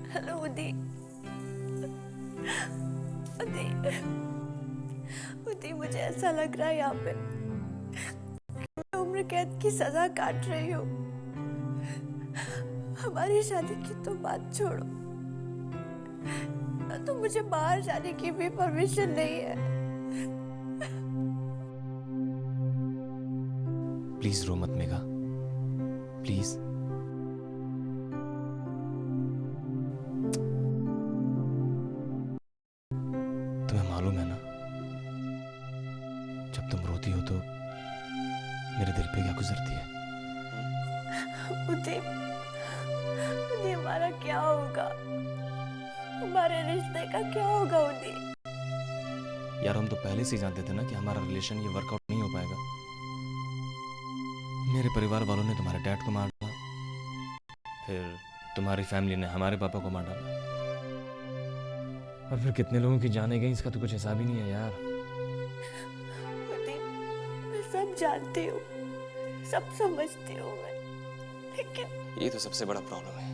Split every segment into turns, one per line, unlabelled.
Hello उदी। उदी, उदी मुझे ऐसा लग रहा है यहाँ पे मैं उम्र कैद की सजा काट रही हूँ। हमारी शादी की तो बात छोड़ो, तो मुझे बाहर जाने की भी परमिशन नहीं है।
प्लीज रो मत मेघा, प्लीज। तुम्हें मालूम है ना, जब तुम रोती हो तो मेरे दिल पे क्या गुजरती है।
उदी, उदी हमारा क्या होगा? हमारे रिश्ते का क्या होगा उदी?
यार हम तो पहले से ही जानते थे ना कि हमारा रिलेशन ये वर्कआउट नहीं हो पाएगा। मेरे परिवार वालों ने तुम्हारे डैड को मार डाला, फिर तुम्हारी फैमिली ने हमारे पापा को मार डाला, और फिर कितने लोगों की जाने गई इसका तो कुछ हिसाब ही नहीं है यार।
उदी, मैं सब जानती हूँ, सब समझती हूँ मैं, लेकिन
ये तो सबसे बड़ा प्रॉब्लम है।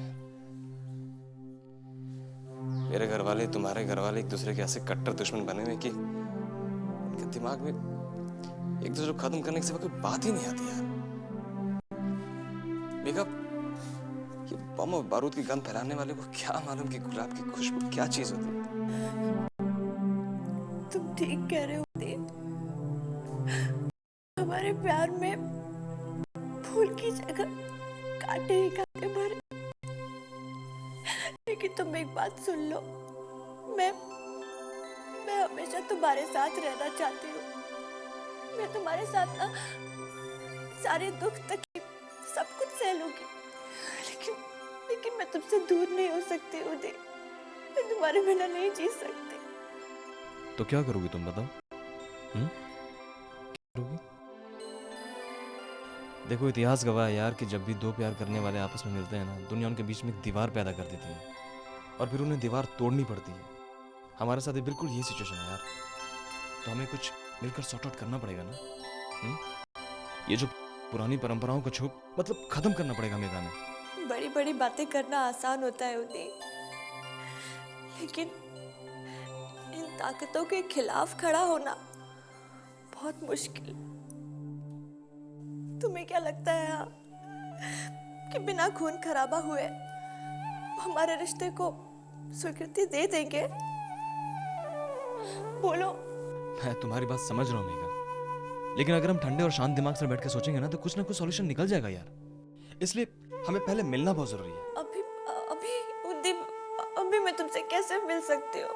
मेरे घर वाले तुम्हारे घर वाले एक दूसरे के ऐसे कट्टर दुश्मन बने हुए कि उनके दिमाग में एक दूसरे को खत्म करने के सिवा कोई बात ही नहीं आती यार। मेघा, ये बम और बारूद की गंध फैलाने वाले को क्या मालूम कि गुलाब की खुशबू क्या चीज होती है।
तुम ठीक कह रहे हो उदी। हमारे प्यार में फूल की जगह कांटे ही कांटे भरे। लेकिन तुम एक बात सुन लो, मैं हमेशा तुम्हारे साथ रहना चाहती हूँ। मैं तुम्हारे साथ ना सारे दुख तकलीफ सब कुछ सह लूंगी, लेकिन मैं तुमसे दूर नहीं हो सकती उदी। मैं तुम्हारे बिना नहीं जी सकती।
तो क्या करोगी तुम बताओ? क्या करोगी? देखो इतिहास गवाह है यार कि जब भी दो प्यार करने वाले आपस में मिलते हैं ना, दुनिया उनके बीच में एक दीवार पैदा कर देती है और फिर उन्हें दीवार तोड़नी पड़ती है। हमारे साथ बिल्कुल यही सिचुएशन है यार, तो हमें कुछ मिलकर सॉर्ट आउट करना पड़ेगा ना। ये जो पुरानी परंपराओं को मतलब खत्म करना पड़ेगा मेघा में।
बड़ी बड़ी बातें करना आसान होता है उदी, लेकिन इन ताकतों के खिलाफ खड़ा होना बहुत मुश्किल। तुम्हें क्या लगता है कि बिना खून खराबा हुए हमारे रिश्ते को स्वीकृति दे देंगे? बोलो।
मैं तुम्हारी बात समझ रहा हूँ मेघा, लेकिन अगर हम ठंडे और शांत दिमाग से बैठ के सोचेंगे ना तो कुछ ना कुछ सॉल्यूशन निकल जाएगा यार। इसलिए हमें पहले मिलना बहुत जरूरी है।
अभी उदी, अभी मैं तुमसे कैसे मिल सकती हूँ?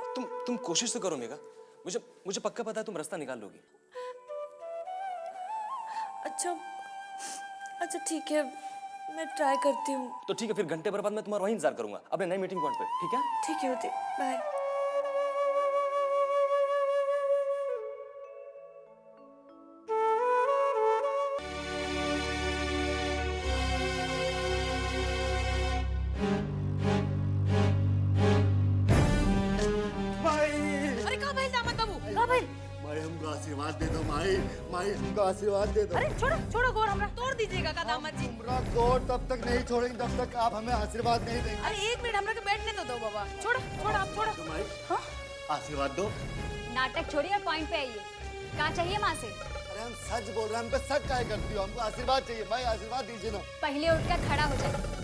तुम कोशिश तो करो मेघा, मुझे पक्का पता है तुम रास्ता निकाल लोगी।
अच्छा ठीक है, मैं ट्राई करती हूँ।
तो ठीक है, फिर घंटे भर बाद मैं तुम्हारा वहीं इंतजार करूंगा अपने नए मीटिंग पॉइंट पे, ठीक है?
ठीक है उदी, बाय।
अरे कहाँ भाई दामाद बाबू, कहाँ भाई?
माई हमको आशीर्वाद दे दो माई, माई हमको आशीर्वाद दे दो।
अरे छोड़ो गौर, हमरा तोड़ दीजिएगा का दामाद जी।
हमरा गौर तब तक नहीं छोड़ेंगे जब तक आप हमें आशीर्वाद नहीं देंगे।
अरे एक मिनट हमरा के बैठने तो दो बाबा। छोड़ो आप छोड़ो।
तो माई
हाँ?
आशीर्वाद दो।
नाटक छोड़िए और पॉइंट पे आइए। क्या चाहिए माँ से?
अरे हम सच बोल रहे हैं, हम पे शक काहे करती हो? हमको आशीर्वाद चाहिए माई, आशीर्वाद दीजिए ना।
पहले उठकर खड़ा हो जाइए।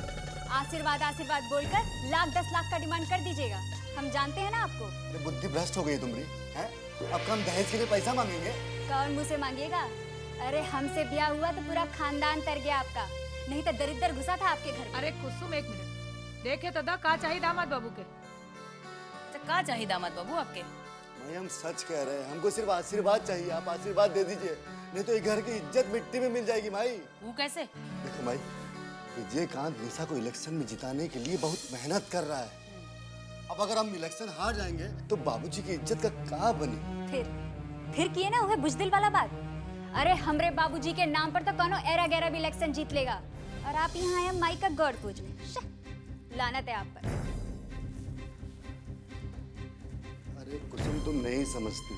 आशीर्वाद बोलकर लाख 10 लाख का डिमांड कर दीजिएगा। हम जानते हैं ना आपको।
अरे बुद्धि भ्रष्ट हो गई तुम्हारी, हैं? अब हम दहेज के लिए पैसा मांगेंगे?
कौन मुँह से मांगिएगा? अरे हमसे ब्याह हुआ तो पूरा खानदान तर गया आपका, नहीं तो दरिद्र घुसा था आपके घर में।
अरे कुसुम एक मिनट देखे तो दा का चाहिए दामाद बाबू के? तो का चाहिए दामाद बाबू आपके?
माई हम सच कह रहे हैं, हमको सिर्फ आशीर्वाद चाहिए। आप आशीर्वाद दे दीजिए, नहीं तो ये घर की इज्जत मिट्टी में मिल जाएगी माई।
वो कैसे?
देखो माई, विजयकांत निशा को इलेक्शन में जिताने के लिए बहुत मेहनत कर रहा है। अब अगर हम इलेक्शन हार जाएंगे तो बाबूजी की इज्जत का क्या बनी?
फिर किए ना वह बुजदिल वाला बात। अरे हमरे बाबूजी के नाम पर तो कौनो एरा गैरा भी इलेक्शन जीत लेगा, और आप यहाँ आए माई का गॉड पूजने। लानत है आप पर।
अरे कुसुम तुम नहीं समझती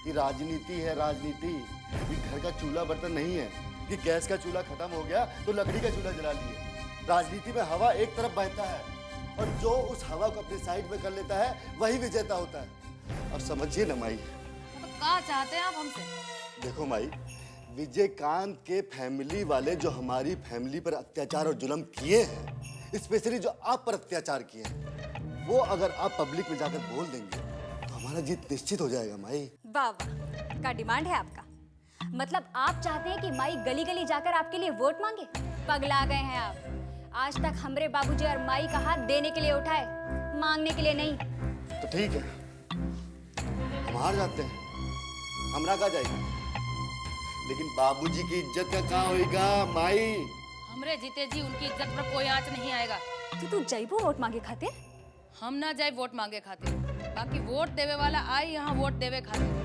कि राजनीति है राजनीति। ये घर का चूल्हा बर्तन नहीं है कि गैस का चूल्हा खत्म हो गया तो लकड़ी का चूल्हा जला लिए। राजनीति में हवा एक तरफ बहता है और जो उस हवा को अपनी साइड में कर लेता है वही विजेता होता है। अब समझिए ना माई।
तो क्या चाहते हैं आप हमसे?
देखो माई, विजयकांत के फैमिली वाले जो हमारी फैमिली पर अत्याचार और जुल्म किए हैं, स्पेशली जो आप पर अत्याचार किए हैं, वो अगर आप पब्लिक में जाकर बोल देंगे तो हमारा जीत निश्चित हो जाएगा माई।
वाह वाह, का डिमांड है आपका। मतलब आप चाहते हैं कि माई गली गली जाकर आपके लिए वोट मांगे? पगला गए हैं आप। आज तक हमरे बाबूजी और माई का हाथ देने के लिए उठाए, मांगने के लिए नहीं।
तो ठीक है, हम हार जाते हैं, हमरा कहा जाएगा, लेकिन बाबूजी की इज्जत का कहाँ होएगा माई?
हमरे जीते जी उनकी इज्जत पर कोई आंच नहीं आएगा।
तो तू जैबो वोट मांगे खातिर?
हम ना जाए वोट मांगे खातिर, बाकी वोट देवे वाला आई यहाँ वोट देवे खातिर।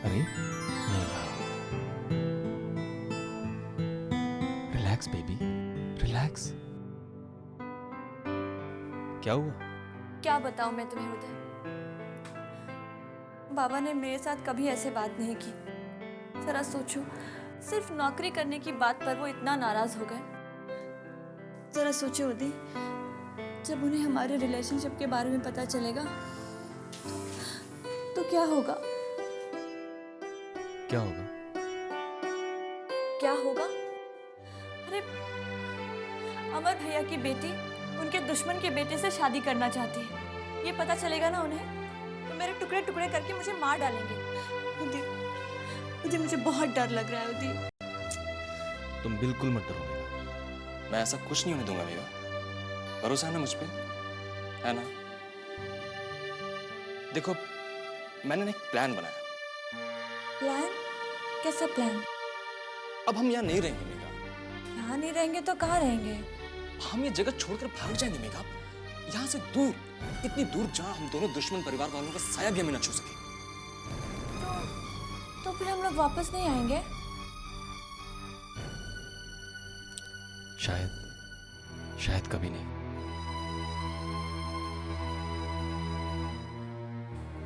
अरे रिलैक्स बेबी, रिलैक्स। क्या हुआ?
क्या बताऊं मैं तुम्हें उदय, बाबा ने मेरे साथ कभी ऐसे बात नहीं की। जरा सोचो, सिर्फ नौकरी करने की बात पर वो इतना नाराज हो गए। जरा सोचो उदय, जब उन्हें हमारे रिलेशनशिप के बारे में पता चलेगा तो क्या होगा?
क्या होगा?
क्या होगा? अरे, अमर भैया की बेटी उनके दुश्मन के बेटे से शादी करना चाहती है। ये पता चलेगा ना उन्हें, तो मेरे टुकड़े टुकड़े करके मुझे मार डालेंगे। मुझे बहुत डर लग रहा है उदी।
तुम बिल्कुल मत डरो मेघा, मैं ऐसा कुछ नहीं होने दूंगा मेघा। भरोसा है ना मुझ पे, है ना? देखो, मैंने ना एक प्लान बनाया।
प्लान? कैसा प्लान?
अब हम यहाँ नहीं रहेंगे मेघा।
यहाँ नहीं रहेंगे तो कहाँ रहेंगे?
हम ये जगह छोड़कर भाग जाएंगे मेघा, यहाँ से दूर, इतनी दूर जहाँ हम दोनों दुश्मन परिवार वालों का साया भी हमें ना छू सके।
तो फिर हम लोग वापस नहीं आएंगे?
शायद कभी नहीं।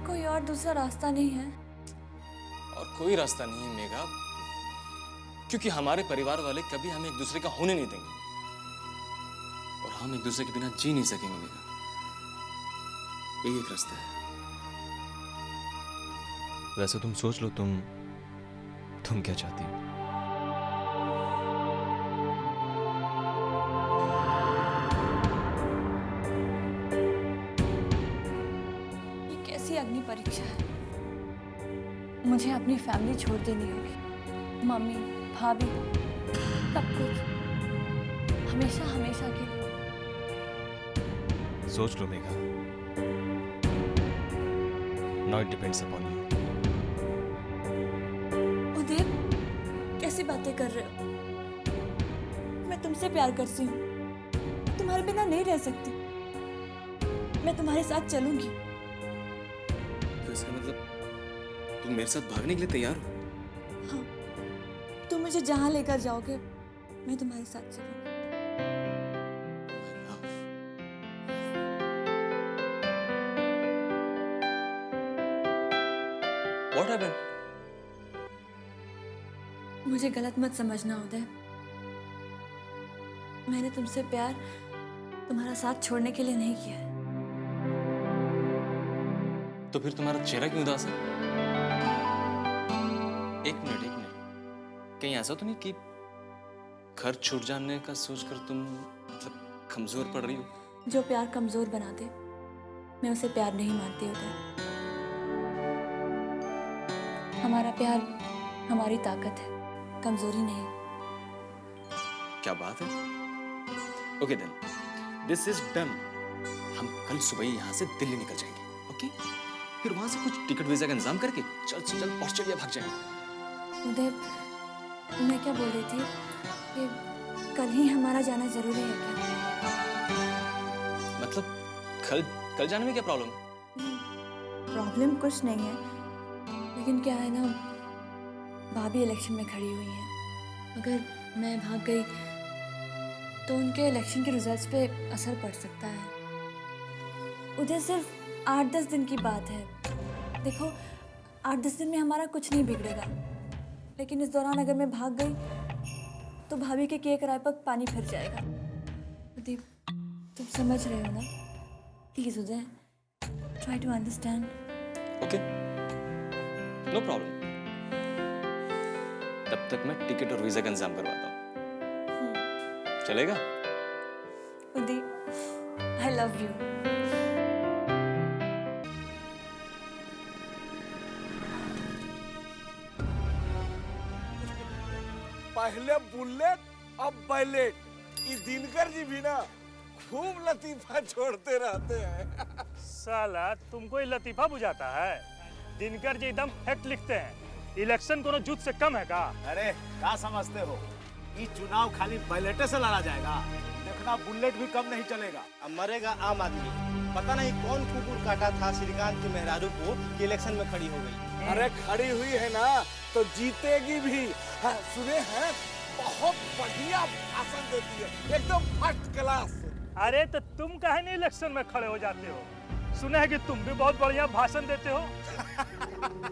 कोई और दूसरा रास्ता नहीं है?
और कोई रास्ता नहीं है मेघा, क्योंकि हमारे परिवार वाले कभी हमें एक दूसरे का होने नहीं देंगे, और हम एक दूसरे के बिना जी नहीं सकेंगे मेघा। यही एक रास्ता है। वैसे तुम सोच लो, तुम क्या चाहती हो?
ये कैसी अग्नि परीक्षा है? मुझे अपनी फैमिली छोड़ देनी होगी, मम्मी, भाभी, सब कुछ, हमेशा हमेशा के लिए।
सोच लो Megha. Now it depends upon you.
उदय, कैसी बातें कर रहे हो? मैं तुमसे प्यार करती हूँ, तुम्हारे बिना नहीं रह सकती। मैं तुम्हारे साथ चलूंगी।
तो इसका मतलब तुम मेरे साथ भागने के लिए तैयार हो?
हाँ, तुम मुझे जहाँ लेकर जाओगे मैं तुम्हारे साथ चलूंगी।
What happened?
मुझे गलत मत समझना उदय, मैंने तुमसे प्यार तुम्हारा साथ छोड़ने के लिए नहीं किया है।
तो फिर तुम्हारा चेहरा क्यों उदास है? एक मिनट, कहीं ऐसा तो नहीं कि घर छूट जाने का सोचकर तुम मतलब कमजोर पड़ रही हो?
जो प्यार कमजोर बना दे, मैं उसे प्यार नहीं मानती उदय। हमारा प्यार हमारी ताकत है, कमजोरी नहीं।
क्या बात है? Okay then, this is done. हम कल सुबह ही यहाँ से दिल्ली निकल जाएंगे, ओके? फिर वहां से कुछ टिकट वीजा का इंतजाम करके चल ऑस्ट्रेलिया भाग जाएंगे।
उदय, मैं क्या बोल रही थी कि कल ही हमारा जाना जरूरी है क्या?
मतलब कल जाने में क्या प्रॉब्लम है?
प्रॉब्लम कुछ नहीं है, लेकिन क्या है ना, भाभी इलेक्शन में खड़ी हुई हैं। अगर मैं भाग गई तो उनके इलेक्शन के रिजल्ट्स पे असर पड़ सकता है। उधर सिर्फ 8-10 दिन की बात है। देखो, 8-10 दिन में हमारा कुछ नहीं बिगड़ेगा, लेकिन इस दौरान अगर मैं भाग गई तो भाभी के किए कराए पर पानी फिर जाएगा। प्रदीप, तुम समझ रहे हो ना? Please Uday, try to understand.
Okay, no problem. तब तक मैं टिकट और वीजा का इंतजाम करवाता हूँ। चलेगा?
Pradeep, I love you.
पहले बुलेट अब बैलेट। इस दिनकर जी भी ना खूब लतीफा छोड़ते रहते हैं।
साला तुमको ये लतीफा बुझाता है? दिनकर जी एकदम फैक्ट लिखते हैं। इलेक्शन कोनो जुत से कम है का?
अरे क्या समझते हो, ये चुनाव खाली बैलेटे से लड़ा जाएगा। देखना बुलेट भी कम नहीं चलेगा।
अब मरेगा आम आदमी। पता नहीं कौन कुकुर काटा था श्रीकांत की मेहरारू को कि इलेक्शन में खड़ी हो गई।
अरे खड़ी हुई है ना तो जीतेगी भी। हाँ, सुने हैं बहुत बढ़िया भाषण देती है, एकदम फर्स्ट क्लास।
अरे तो तुम काहे नहीं इलेक्शन में खड़े हो जाते हो? सुना है कि तुम भी बहुत बढ़िया भाषण देते हो।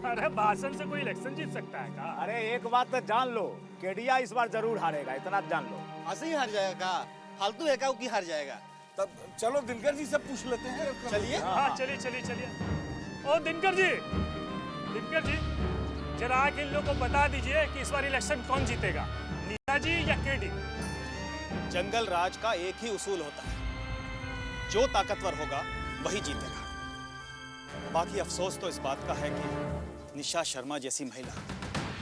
अरे भाषण से कोई इलेक्शन जीत सकता है का?
अरे एक बात तो जान लो, केडिया इस बार जरूर हारेगा, इतना जान लो।
ऐसे ही हार जाएगा का? फालतू है का कि हार जाएगा?
तब चलो दिनकर जी से पूछ लेते हैं।
चलिए।
हाँ चलिए चलिए चलिए। ओ दिनकर जी, जरा आके इन लोगों को बता दीजिए कि इस बार इलेक्शन कौन जीतेगा, नेताजी या केडी?
जंगल राज का एक ही उसूल होता है, जो ताकतवर होगा वही जीतेगा। बाकी अफसोस तो इस बात का है कि निशा शर्मा जैसी महिला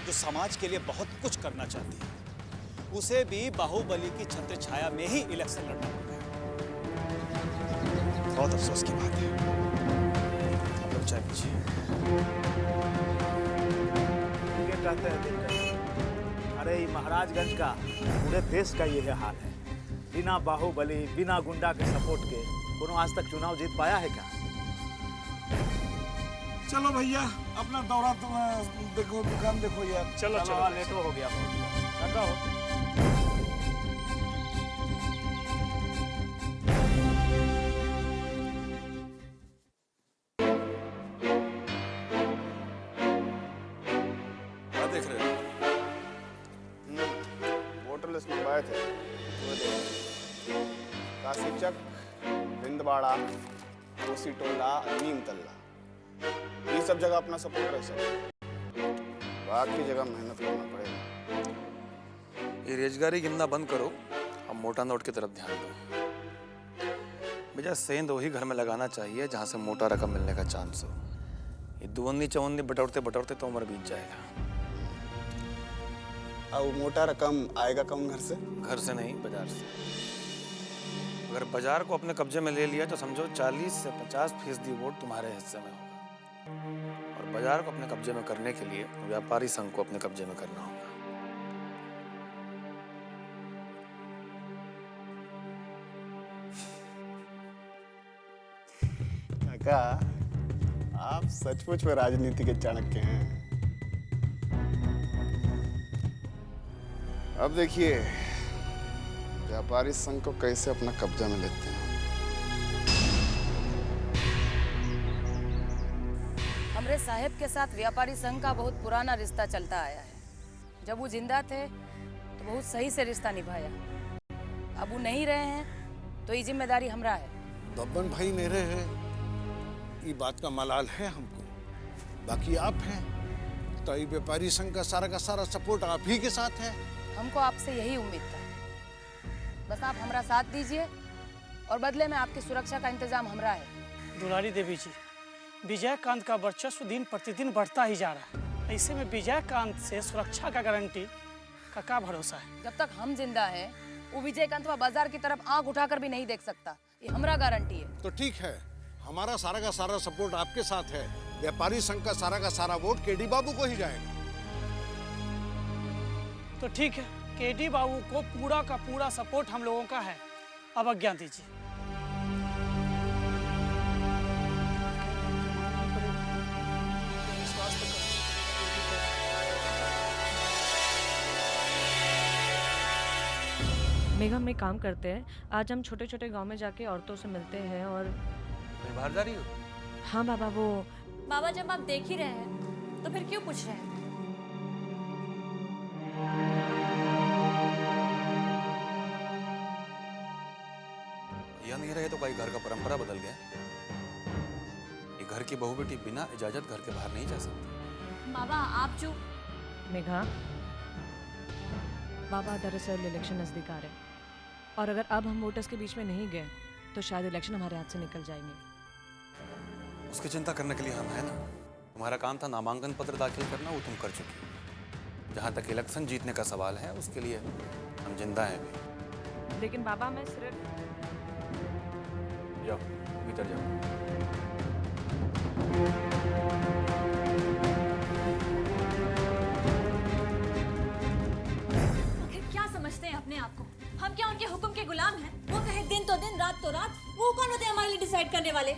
जो समाज के लिए बहुत कुछ करना चाहती है, उसे भी बाहुबली की छत्र छाया में ही इलेक्शन लड़ना पड़ गया। बहुत अफसोस की बात है। आप लोग चाय पीजिए।
कहते हैं दिनकर जी, अरे ये महाराजगंज का पूरे देश का ये हाल है। बिना बाहुबली, बिना गुंडा के सपोर्ट के कोनो आज तक चुनाव जीत पाया है क्या? चलो भैया अपना दौरा देखो, दुकान देखो यार।
चलो चलो,
लेट हो गया। रखा हो।
देख रहे हो? वोटर लिस्ट मंगवाए थे, वो देखो। काशीचक, बिंदवाड़ा, कोसी टोला, नीम तल्ला, ये सब जगह अपना सपोर्ट रह सकते। बाकी जगह मेहनत करना पड़ेगा।
ये रोजगारी गिनना बंद करो, अब मोटा नोट की तरफ ध्यान दो। भैया सेंध वही घर में लगाना चाहिए जहाँ से मोटा रकम मिलने का चांस हो। ये दुवन्नी चवन्नी बटोरते बटोरते तो उम्र बीत जाएगा।
अब मोटा रकम आएगा कौन घर से?
घर से नहीं, बाजार से। अगर बाजार को अपने कब्जे में ले लिया तो समझो 40 से 50% वोट तुम्हारे हिस्से में होगा। और बाजार को अपने कब्जे में करने के लिए व्यापारी संघ को अपने कब्जे में करना होगा।
काका, आप सचमुच में राजनीति के चाणक्य हैं। अब देखिए व्यापारी संघ को कैसे अपना कब्जा में लेते हैं।
हमरे साहेब के साथ व्यापारी संघ का बहुत पुराना रिश्ता चलता आया है। जब वो जिंदा थे तो बहुत सही से रिश्ता निभाया। अब वो नहीं रहे हैं तो ये जिम्मेदारी हमरा है।
बब्बन भाई मेरे हैं, ये बात का मलाल है हमको। बाकी आप हैं तो ये व्यापारी संघ का सारा सपोर्ट आप ही के साथ है।
हमको आपसे यही उम्मीद था, बस आप हमरा साथ दीजिए और बदले में आपकी सुरक्षा का इंतजाम हमरा है।
दुलारी देवी जी, विजयकांत का वर्चस्व दिन प्रतिदिन बढ़ता ही जा रहा है। ऐसे में विजयकांत से सुरक्षा का गारंटी का क्या भरोसा है?
जब तक हम जिंदा हैं, वो विजयकांत बाजार की तरफ आंख उठाकर भी नहीं देख सकता। ये हमरा गारंटी है।
तो ठीक है, हमारा सारा सपोर्ट आपके साथ है। व्यापारी संघ का सारा वोट केडी बाबू को ही जाएगा।
तो ठीक है, केडी बाबू को पूरा का पूरा सपोर्ट हम लोगों का है। अब आज्ञा दीजिए।
मेघम में काम करते हैं। आज हम छोटे छोटे गांव में जाके औरतों से मिलते हैं। और
बाहर जा रही हो?
हाँ बाबा, वो
बाबा जब आप देख ही रहे हैं
तो फिर क्यों पूछ रहे हैं?
यह नहीं रहे तो कोई घर का परंपरा बदल गया। ये घर की बहू बेटी बिना इजाजत घर के बाहर नहीं जा सकती।
बाबा आप जो
मेघा, बाबा दरअसल इलेक्शन नजदीक आ रहे हैं और अगर अब हम वोटर्स के बीच में नहीं गए तो शायद इलेक्शन हमारे हाथ से निकल जाएंगे।
उसकी चिंता करने के लिए हम हैं ना। तुम्हारा काम था नामांकन पत्र दाखिल करना, वो तुम कर चुके हो। जहाँ तक इलेक्शन जीतने का सवाल है उसके लिए हम जिंदा हैं अभी।
लेकिन बाबा मैं सिर्फ
जाओ भीतर जाओ।
आखिर क्या समझते हैं अपने आप को? हम क्या उनके हुक्म के गुलाम हैं? वो कहे दिन तो दिन, रात तो रात, वो कौन होते हैं हमारे लिए डिसाइड करने वाले?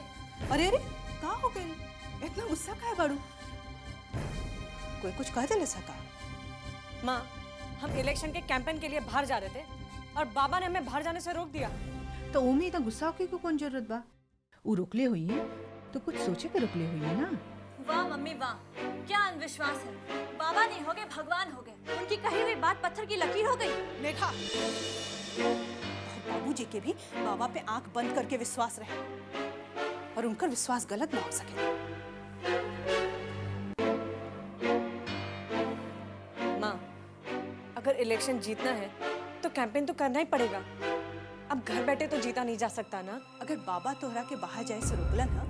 अरे अरे कहाँ हो गई? इतना गुस्सा काहे बाड़ू? कोई कुछ कह दिले सका?
माँ, हम इलेक्शन के कैंपेन के लिए बाहर जा रहे थे और बाबा ने हमें बाहर जाने से रोक दिया।
तो उम्मी तो गुस्सा होके को कौन जरूरत बा? वो रुकले हुई है तो कुछ सोचे के रुकले हुई है ना।
वाह मम्मी वाह, क्या अंधविश्वास है। बाबा नहीं हो गए भगवान हो गए। उनकी कही हुई बात पत्थर की लकीर हो गई।
मेघा, बाबूजी के भी बाबा पे आंख बंद करके विश्वास रहे और उनका विश्वास गलत ना हो सके।
माँ, अगर इलेक्शन जीतना है तो कैंपेन तो करना ही पड़ेगा। अब घर बैठे तो जीता नहीं जा सकता ना।
अगर बाबा तोहरा के बाहर जाए से रोकला ना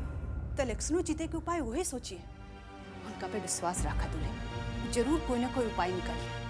तो इलेक्शनों जीते के उपाय वही सोचिए। उनका पे विश्वास रखा तुले, जरूर कोई ना कोई उपाय निकालिए।